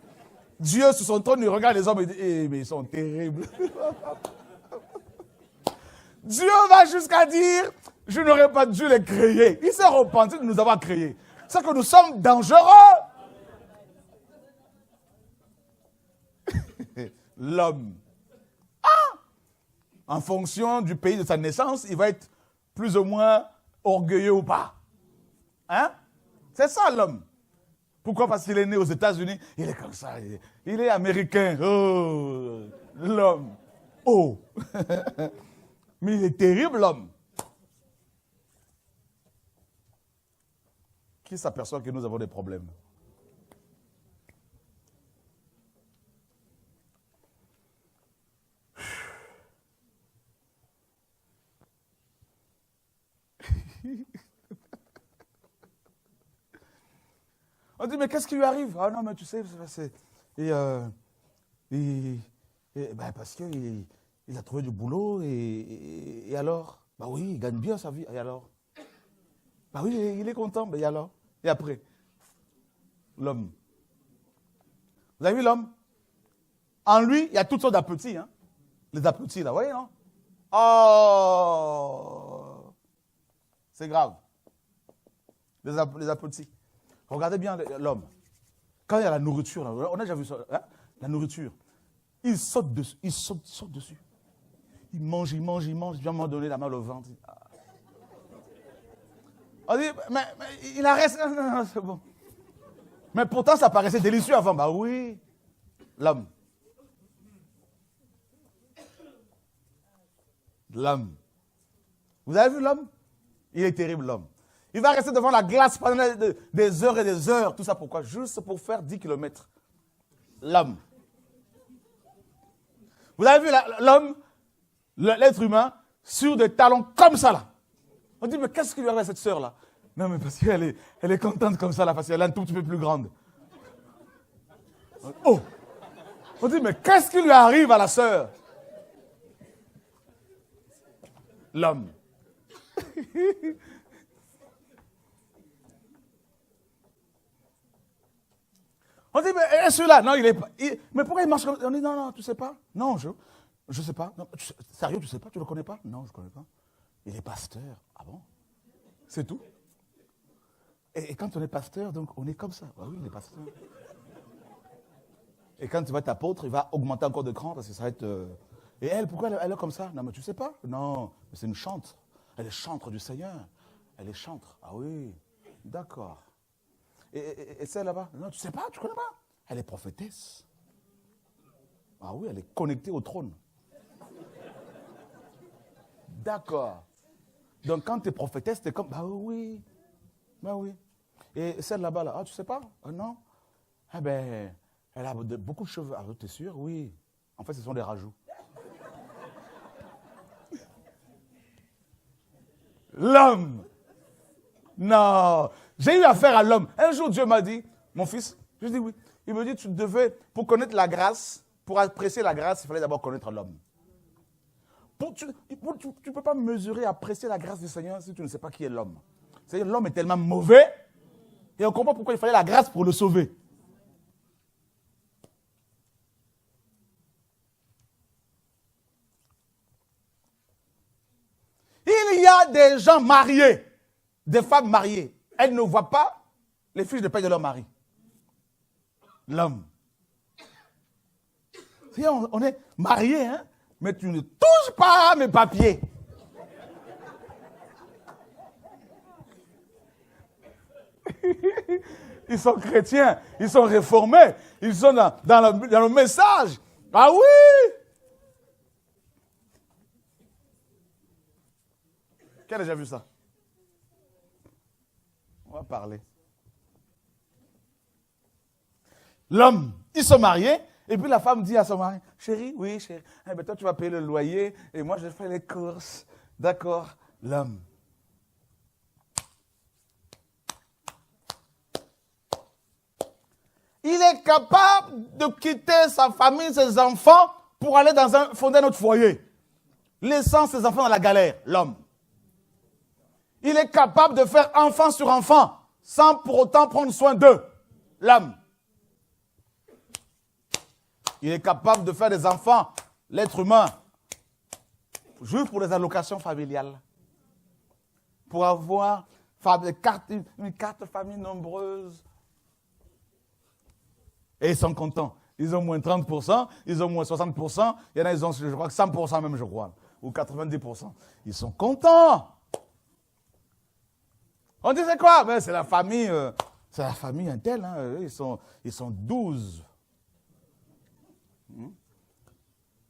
Dieu, sur son trône, il regarde les hommes et dit, eh, mais ils sont terribles. Dieu va jusqu'à dire, je n'aurais pas dû les créer. Il s'est repenti de nous avoir créés. C'est que nous sommes dangereux. L'homme. Ah! En fonction du pays de sa naissance, il va être plus ou moins orgueilleux ou pas. Hein? C'est ça l'homme. Pourquoi? Parce qu'il est né aux États-Unis, il est comme ça. Il est américain. Oh, l'homme. Oh. Mais il est terrible, l'homme. Qui s'aperçoit que nous avons des problèmes? On dit, mais qu'est-ce qui lui arrive? Ah non, mais tu sais, c'est... Ben parce qu'il a trouvé du boulot et alors? Bah oui, il gagne bien sa vie. Et alors? Bah oui, il est content. Et alors? Et après? L'homme. Vous avez vu l'homme? En lui, il y a toutes sortes d'appétits. Hein? Les appétits, là, vous voyez, non? Oh! C'est grave. Les appétits. Regardez bien l'homme. Quand il y a la nourriture, là, on a déjà vu ça, hein? La nourriture. Il saute dessus. Il saute dessus. Il mange. Puis à un moment donné, la main au ventre. On dit, mais il en reste. Non, c'est bon. Mais pourtant, ça paraissait délicieux avant. Bah oui. L'homme. L'homme. Vous avez vu l'homme? Il est terrible, l'homme. Il va rester devant la glace pendant des heures et des heures. Tout ça pourquoi? Juste pour faire 10 km. L'homme. Vous avez vu l'homme, l'être humain, sur des talons comme ça là. On dit, mais qu'est-ce qui lui arrive à cette sœur-là? Non, mais parce qu'elle est contente comme ça là, parce qu'elle est un tout petit peu plus grande. Oh! On dit, mais qu'est-ce qui lui arrive à la sœur? L'homme. On dit, mais celui-là, non, il est pas. Mais pourquoi il marche comme ça? On dit, non, tu sais pas. Non, je sais pas. Non, sérieux, tu sais pas? Tu le connais pas? Non, je ne connais pas. Il est pasteur. Ah bon? C'est tout. Et quand on est pasteur, donc on est comme ça. Ah oui, il est pasteur. Et quand tu vas être apôtre, il va augmenter encore de cran parce que ça va être. Et elle, pourquoi elle est comme ça? Non, mais tu sais pas? Non, mais c'est une chantre. Elle est chantre du Seigneur. Elle est chantre. Ah oui, d'accord. Et celle là-bas? Non, tu sais pas, tu connais pas? Elle est prophétesse. Ah oui, elle est connectée au trône. D'accord. Donc quand tu es prophétesse, tu es comme, bah oui. Bah oui. Et celle là-bas, là, ah, tu sais pas? Non. Eh ben, elle a beaucoup de cheveux. Ah, tu es sûr? Oui. En fait, ce sont des rajouts. L'homme. Non. J'ai eu affaire à l'homme. Un jour, Dieu m'a dit, mon fils, je dis oui. Il me dit, tu devais, pour connaître la grâce, pour apprécier la grâce, il fallait d'abord connaître l'homme. Tu ne peux pas mesurer, apprécier la grâce du Seigneur si tu ne sais pas qui est l'homme. C'est-à-dire l'homme est tellement mauvais et on comprend pourquoi il fallait la grâce pour le sauver. Il y a des gens mariés, des femmes mariées. Elles ne voient pas les fiches de paie de leur mari. L'homme. On est mariés, hein, mais tu ne touches pas à mes papiers. Ils sont chrétiens, ils sont réformés, ils sont dans le message. Ah oui! Qui a déjà vu ça? On va parler. L'homme, ils sont mariés, et puis la femme dit à son mari, chérie, oui, chérie, eh ben toi tu vas payer le loyer, et moi je fais les courses. D'accord, l'homme. Il est capable de quitter sa famille, ses enfants, pour aller fonder un autre foyer, laissant ses enfants dans la galère, l'homme. Il est capable de faire enfant sur enfant, sans pour autant prendre soin d'eux, l'homme. Il est capable de faire des enfants, l'être humain, juste pour les allocations familiales. Pour avoir une carte famille nombreuse. Et ils sont contents. Ils ont moins 30%, ils ont moins 60%, il y en a, ils ont, je crois, 100% même, je crois, ou 90%. Ils sont contents. On dit c'est quoi? Ben, c'est la famille Intel, hein. Ils sont 12.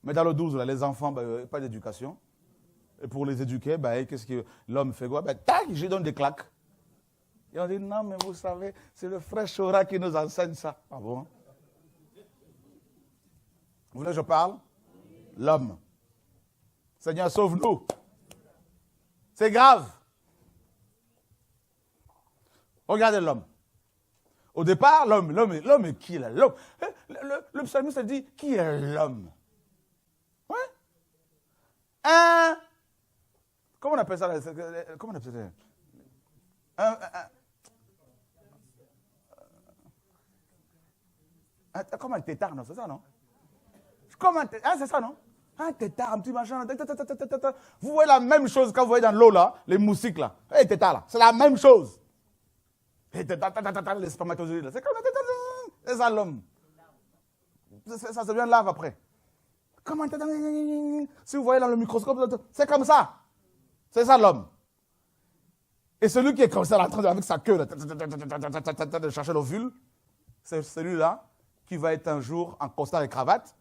Mais dans le 12, là, les enfants, ben, pas d'éducation. Et pour les éduquer, ben, qu'est-ce que l'homme fait quoi? Ben, tac, je donne des claques. Et on dit, non, mais vous savez, c'est le frère Chora qui nous enseigne ça. Ah bon? Vous voulez que je parle? L'homme. Seigneur, sauve-nous. C'est grave. Regardez l'homme. Au départ, l'homme est qui là? L'homme. Le psalmiste dit, qui est l'homme? Ouais. Comment on appelle ça? Comment on appelle ça? Comme un tétard, non? C'est ça, non? C'est ça, non? Un tétard, un petit machin. Vous voyez la même chose quand vous voyez dans l'eau, là, les moustiques, là. Les tétards, là. C'est la même chose. Les spermatozoïdes, là. C'est comme les tétards. C'est ça, l'homme. Ça devient lave après. Comment? Si vous voyez dans le microscope, c'est comme ça. C'est ça, l'homme. Et celui qui est comme ça, là, en train de, avec sa queue, là, de chercher l'ovule, c'est celui-là qui va être un jour en costard et cravate.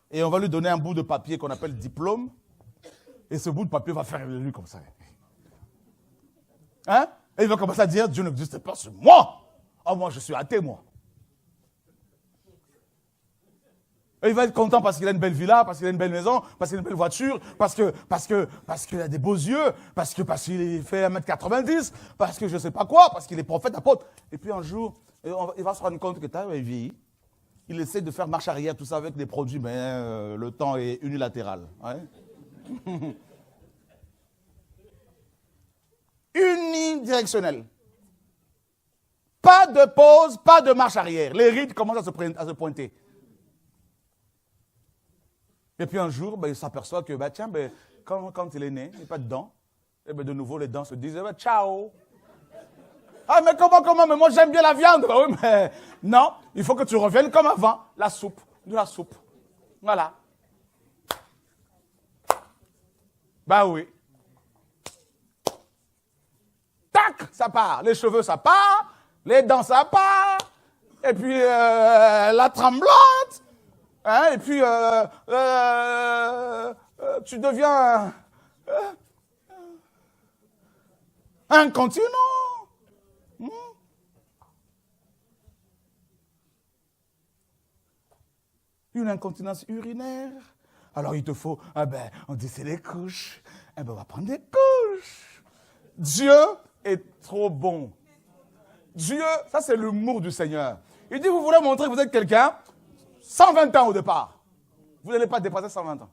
Et on va lui donner un bout de papier qu'on appelle diplôme. Et ce bout de papier va faire lui comme ça. Hein? Et il va commencer à dire, Dieu n'existe pas sur moi. Oh, moi, je suis athée, moi. Et il va être content parce qu'il a une belle villa, parce qu'il a une belle maison, parce qu'il a une belle voiture, parce qu'il a des beaux yeux, parce qu'il fait 1m90, parce que je ne sais pas quoi, parce qu'il est prophète, apôtre. Et puis un jour, il va se rendre compte que il vieillit. Il essaie de faire marche arrière, tout ça avec des produits, mais le temps est unilatéral. Ouais. Unidirectionnel. Pas de pause, pas de marche arrière. Les rides commencent à se pointer. Et puis un jour, il s'aperçoit que, quand il est né, il n'est pas de dents. Et de nouveau, les dents se disent, ciao. Ah, mais comment? Mais moi, j'aime bien la viande. Oui, mais non, il faut que tu reviennes comme avant. De la soupe. Voilà. Bah oui. Tac, ça part. Les cheveux, ça part. Les dents, ça part. Et puis, la tremblante. Hein, et puis, tu deviens incontinent. Une incontinence urinaire. Alors il te faut, on dit c'est les couches. On va prendre des couche. Dieu est trop bon. Dieu, ça c'est l'humour du Seigneur. Il dit, vous voulez montrer que vous êtes quelqu'un, 120 ans au départ. Vous n'allez pas dépasser 120 ans.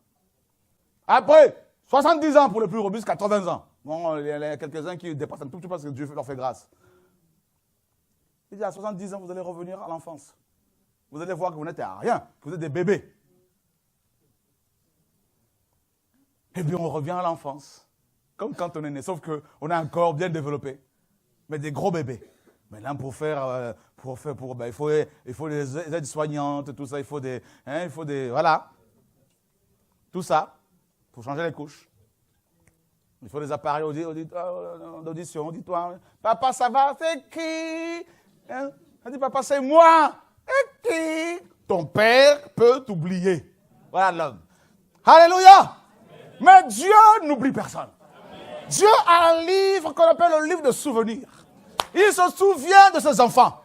Après, 70 ans pour les plus robustes, 80 ans. Bon, il y a quelques-uns qui dépassent un tout petit peu parce que Dieu leur fait grâce. Il dit, à 70 ans, vous allez revenir à l'enfance. Vous allez voir que vous n'êtes à rien, que vous êtes des bébés. Et puis on revient à l'enfance. Comme quand on est né, sauf qu'on a un corps bien développé. Mais des gros bébés. Maintenant, il faut des aides-soignantes, tout ça, il faut des, voilà. Tout ça, pour changer les couches. Il faut des appareils d'audition, auditoire. Papa, ça va? C'est qui? Hein? On dit, papa, c'est moi. Et qui? Ton père peut t'oublier. Voilà l'homme. Alléluia. Mais Dieu n'oublie personne. Dieu a un livre qu'on appelle le livre de souvenirs. Il se souvient de ses enfants.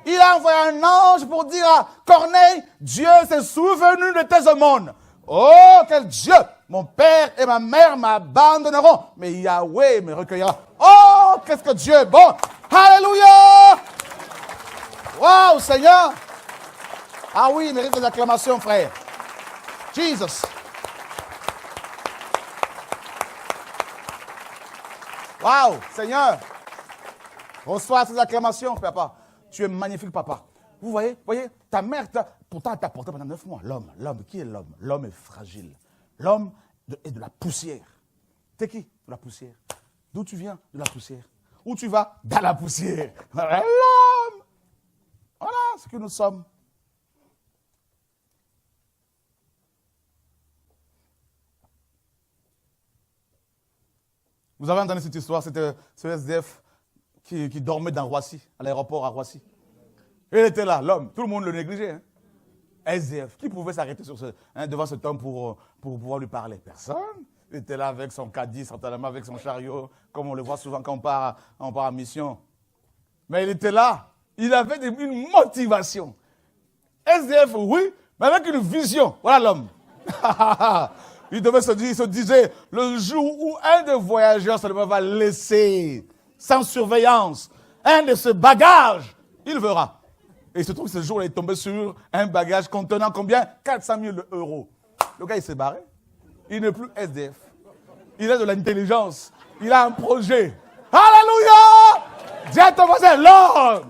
Il a envoyé un ange pour dire à Corneille, Dieu s'est souvenu de tes aumônes. Oh, quel Dieu! Mon père et ma mère m'abandonneront, mais Yahweh me recueillera. Oh, qu'est-ce que Dieu est bon! Alléluia! Waouh, Seigneur! Ah oui, il mérite des acclamations, frère. Jesus. Waouh, Seigneur! Reçois ces acclamations, papa. Tu es magnifique, papa. Vous voyez, ta mère, pourtant, elle t'a porté pendant 9 mois. L'homme, qui est l'homme? L'homme est fragile. L'homme est de la poussière. T'es qui? De la poussière. D'où tu viens? De la poussière. Où tu vas? Dans la poussière. L'homme! Voilà ce que nous sommes. Vous avez entendu cette histoire, c'était ce SDF qui dormait dans Roissy, à l'aéroport à Roissy. Il était là, l'homme, tout le monde le négligeait. Hein. SDF, qui pouvait s'arrêter devant cet homme pour pouvoir lui parler? Personne. Il était là avec son caddie, certainement avec son chariot, comme on le voit souvent quand on part en mission. Mais il était là, il avait une motivation. SDF, oui, mais avec une vision. Voilà l'homme. Il se disait, le jour où un des voyageurs seulement va laisser, sans surveillance, un de ses bagages, il verra. Et il se trouve que ce jour, il est tombé sur un bagage contenant combien? 400 000 euros. Le gars, il s'est barré. Il n'est plus SDF. Il a de l'intelligence. Il a un projet. Alléluia! Dis à ton voisin, l'homme.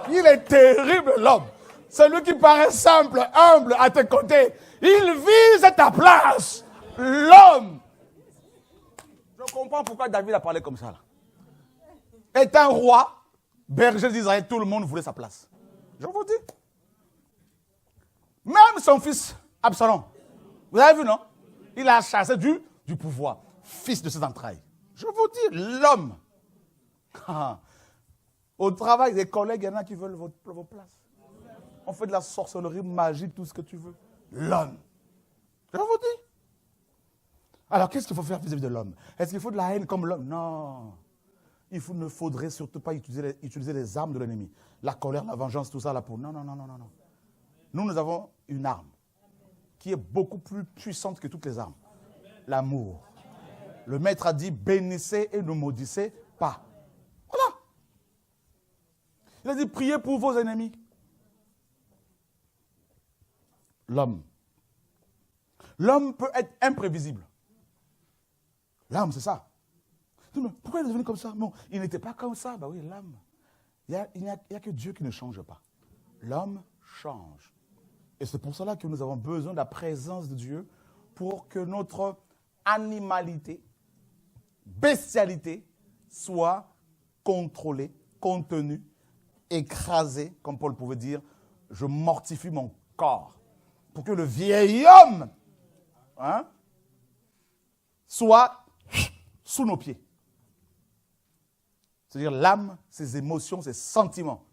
Il est terrible, l'homme. Celui qui paraît simple, humble à tes côtés. Il vise ta place. L'homme. Je comprends pourquoi David a parlé comme ça. Là. Est un roi, berger d'Israël, tout le monde voulait sa place. Je vous dis. Même son fils, Absalom. Vous avez vu, non? Il a chassé du pouvoir. Fils de ses entrailles. Je vous dis, l'homme. Au travail, des collègues, il y en a qui veulent vos places. On fait de la sorcellerie, magie, tout ce que tu veux. L'homme. Je vous dis. Alors, qu'est-ce qu'il faut faire vis-à-vis de l'homme? Est-ce qu'il faut de la haine comme l'homme? Non. Ne faudrait surtout pas utiliser les armes de l'ennemi. La colère, la vengeance, tout ça là pour... Non. Nous avons une arme qui est beaucoup plus puissante que toutes les armes. L'amour. Le maître a dit, bénissez et ne maudissez pas. Voilà. Il a dit, priez pour vos ennemis. L'homme. L'homme peut être imprévisible. L'homme, c'est ça. Mais pourquoi il est devenu comme ça? Non, il n'était pas comme ça. Ben oui, l'homme. Il n'y a que Dieu qui ne change pas. L'homme change. Et c'est pour cela que nous avons besoin de la présence de Dieu pour que notre animalité, bestialité, soit contrôlée, contenue, écrasée, comme Paul pouvait dire, je mortifie mon corps. Pour que le vieil homme soit sous nos pieds. C'est-à-dire l'âme, ses émotions, ses sentiments.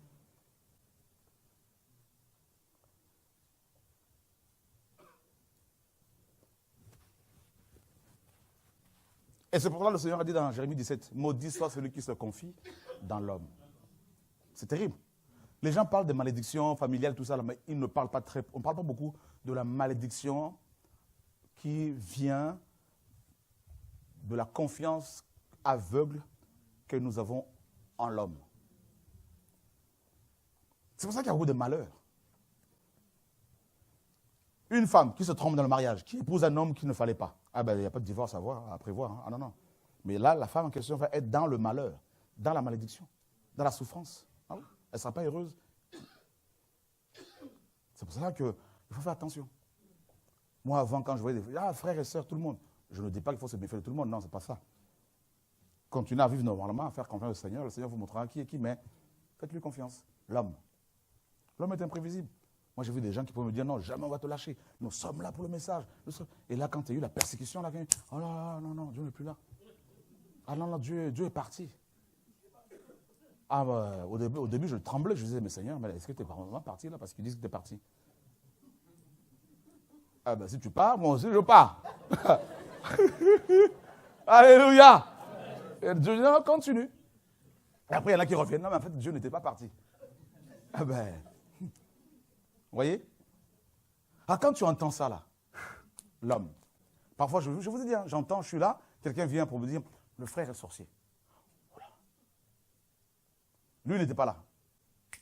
Et c'est pour ça que le Seigneur a dit dans Jérémie 17, maudit soit celui qui se confie dans l'homme. C'est terrible. Les gens parlent de malédiction familiale, tout ça, mais ils ne parlent pas on ne parle pas beaucoup de la malédiction qui vient de la confiance aveugle que nous avons en l'homme. C'est pour ça qu'il y a beaucoup de malheurs. Une femme qui se trompe dans le mariage, qui épouse un homme qu'il ne fallait pas. Ah ben, il n'y a pas de divorce à prévoir. Hein. Ah non, non. Mais là, la femme en question va être dans le malheur, dans la malédiction, dans la souffrance. Ah oui. Elle ne sera pas heureuse. C'est pour ça qu'il faut faire attention. Moi, avant, quand je voyais des frères et sœurs, tout le monde, je ne dis pas qu'il faut se méfier de tout le monde. Non, ce n'est pas ça. Continuez à vivre normalement, à faire confiance au Seigneur. Le Seigneur vous montrera qui est qui, mais faites-lui confiance. L'homme. L'homme est imprévisible. Moi, j'ai vu des gens qui peuvent me dire, non, jamais on va te lâcher. Nous sommes là pour le message. Et là, quand il y a eu la persécution, là, oh là là, non, non, Dieu n'est plus là. Ah non, non, Dieu est parti. Ah, bah, au début, je tremblais. Je disais, mais Seigneur, mais est-ce que tu es vraiment parti là? Parce qu'ils disent que tu es parti. Ah ben, si tu pars, moi aussi, je pars. Alléluia. Et Dieu dit, non, continue. Et après, il y en a qui reviennent. Non, mais en fait, Dieu n'était pas parti. Ah ben... Vous voyez? Ah, quand tu entends ça, là, l'homme, parfois, je vous ai dit, hein, j'entends, je suis là, quelqu'un vient pour me dire, le frère est sorcier. Voilà. Lui, il n'était pas là.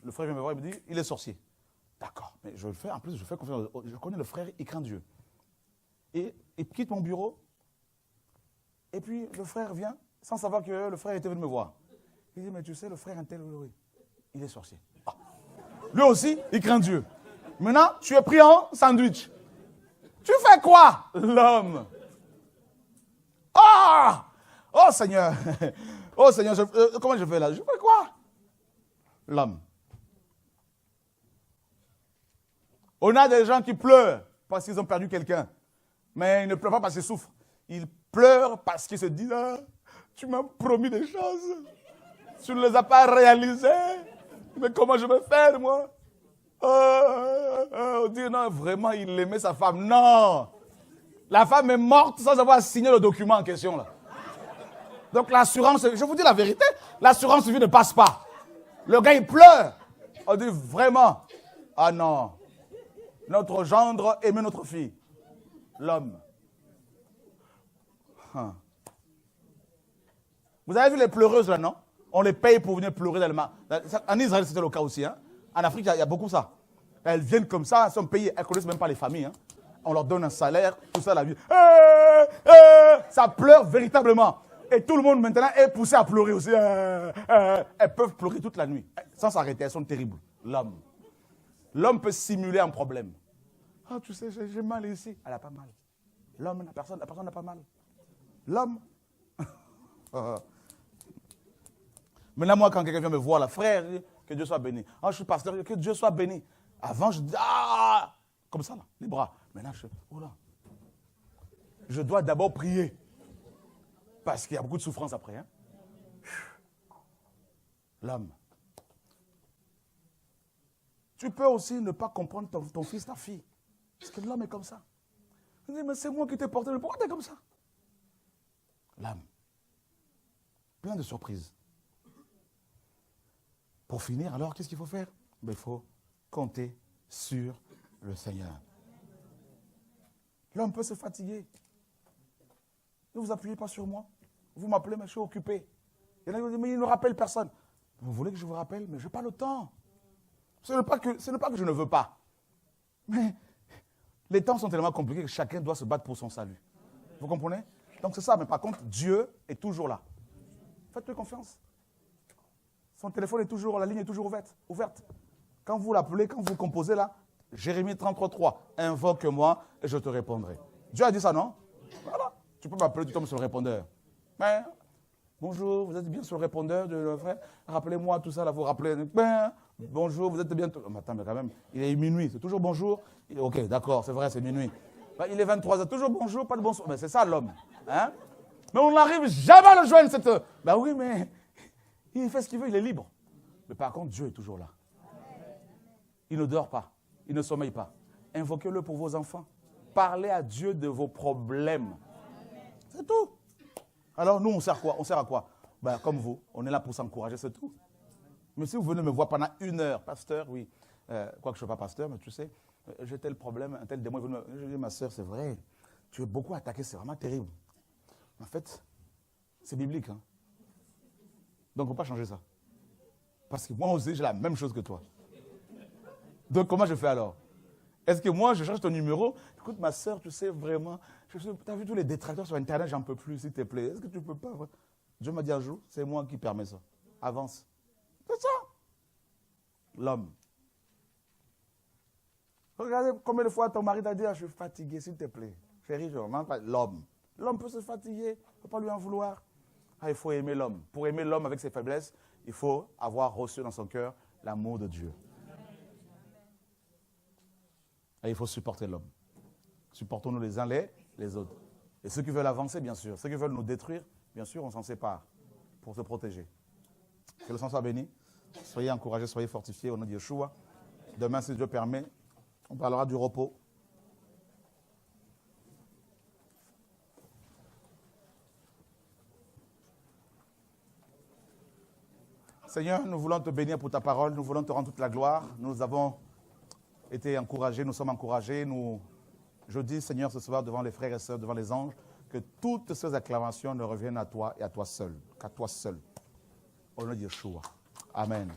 Le frère vient me voir, il me dit, il est sorcier. D'accord, mais je le fais, en plus, je fais confiance. Je connais le frère, il craint Dieu. Et il quitte mon bureau, et puis le frère vient, sans savoir que le frère était venu me voir. Il dit, mais tu sais, le frère intel, oui, il est sorcier. Ah. Lui aussi, il craint Dieu. Maintenant, tu es pris en sandwich. Tu fais quoi, l'homme? Ah! Oh Seigneur! Oh Seigneur, comment je fais là? Je fais quoi? L'homme. On a des gens qui pleurent parce qu'ils ont perdu quelqu'un. Mais ils ne pleurent pas parce qu'ils souffrent. Ils pleurent parce qu'ils se disent, ah, tu m'as promis des choses. Tu ne les as pas réalisées. Mais comment je vais faire, moi? On dit, non, vraiment, il aimait sa femme. Non. La femme est morte sans avoir signé le document en question, là. Donc l'assurance, je vous dis la vérité, l'assurance vie ne passe pas. Le gars, il pleure. On dit, vraiment, ah non. Notre gendre aimait notre fille. L'homme. Vous avez vu les pleureuses là, non? On les paye pour venir pleurer dans le mar. En Israël, c'était le cas aussi. Hein? En Afrique, il y a beaucoup ça. Elles viennent comme ça, elles sont payées. Elles ne connaissent même pas les familles. Hein? On leur donne un salaire, tout ça, la vie. Ça pleure véritablement. Et tout le monde maintenant est poussé à pleurer aussi. Elles peuvent pleurer toute la nuit, sans s'arrêter. Elles sont terribles. L'homme. L'homme peut simuler un problème. Ah, tu sais, j'ai mal ici. Elle n'a pas mal. L'homme, la personne n'a pas mal. L'homme. Maintenant, moi, quand quelqu'un vient me voir, là, frère, que Dieu soit béni. Ah, je suis pasteur, que Dieu soit béni. Avant, je dis, ah, comme ça, là, les bras. Maintenant, oh là. Je dois d'abord prier. Parce qu'il y a beaucoup de souffrance après. Hein? L'homme. Tu peux aussi ne pas comprendre ton fils, ta fille. Parce que l'homme est comme ça. Il dit, mais c'est moi qui t'ai porté. Mais pourquoi tu es comme ça? L'âme. Plein de surprises. Pour finir, alors, qu'est-ce qu'il faut faire? Il faut compter sur le Seigneur. L'homme peut se fatiguer. Ne vous appuyez pas sur moi. Vous m'appelez, mais je suis occupé. Il y en a qui disent, mais il ne rappelle personne. Vous voulez que je vous rappelle? Mais je n'ai pas le temps. Ce n'est pas que je ne veux pas. Mais les temps sont tellement compliqués que chacun doit se battre pour son salut. Vous comprenez? Donc c'est ça, mais par contre, Dieu est toujours là. Faites-lui confiance. Son téléphone est toujours, la ligne est toujours ouverte. Quand vous l'appelez, quand vous composez là, Jérémie 33:3, invoque-moi et je te répondrai. Dieu a dit ça, non? Voilà. Tu peux m'appeler, tu tombes sur le répondeur. Ben, bonjour, vous êtes bien sur le répondeur de le frère? Rappelez-moi tout ça, là, vous rappelez. Ben, bonjour, vous êtes bien. Attends, mais quand même, il est minuit, c'est toujours bonjour. Ok, d'accord, c'est vrai, c'est minuit. Ben, il est 23h, toujours bonjour, pas de bonsoir. Mais c'est ça l'homme. Hein? Mais on n'arrive jamais à le joindre cette heure. Ben oui, mais il fait ce qu'il veut, il est libre. Mais par contre, Dieu est toujours là. Il ne dort pas, il ne sommeille pas. Invoquez-le pour vos enfants. Parlez à Dieu de vos problèmes. C'est tout. Alors nous, on sert quoi? On sert à quoi? Ben, comme vous, on est là pour s'encourager, c'est tout. Mais si vous venez me voir pendant 1 heure, pasteur, oui, quoique je ne sois pas pasteur, mais tu sais, j'ai tel problème, un tel démon. Je dis, ma soeur, c'est vrai, tu es beaucoup attaqué, c'est vraiment terrible. En fait, c'est biblique. Hein? Donc, on ne peut pas changer ça. Parce que moi aussi, j'ai la même chose que toi. Donc, comment je fais alors? Est-ce que moi, je change ton numéro? Écoute, ma soeur, tu sais vraiment, tu as vu tous les détracteurs sur Internet, j'en peux plus, s'il te plaît. Est-ce que tu ne peux pas? Dieu m'a dit un jour, c'est moi qui permets ça. Avance. C'est ça. L'homme. Regardez combien de fois ton mari t'a dit, je suis fatigué, s'il te plaît. Chérie, je ne pas. L'homme. L'homme peut se fatiguer, il ne faut pas lui en vouloir. Il faut aimer l'homme. Pour aimer l'homme avec ses faiblesses, il faut avoir reçu dans son cœur l'amour de Dieu. Et il faut supporter l'homme. Supportons-nous les uns les autres. Et ceux qui veulent avancer, bien sûr. Ceux qui veulent nous détruire, bien sûr, on s'en sépare pour se protéger. Que le sang soit béni. Soyez encouragés, soyez fortifiés au nom de Yeshua. Demain, si Dieu permet, on parlera du repos. Seigneur, nous voulons te bénir pour ta parole. Nous voulons te rendre toute la gloire. Nous avons été encouragés, nous sommes encouragés. Je dis, Seigneur, ce soir, devant les frères et sœurs, devant les anges, que toutes ces acclamations ne reviennent à toi et à toi seul, qu'à toi seul. Au nom de Yeshua. Amen.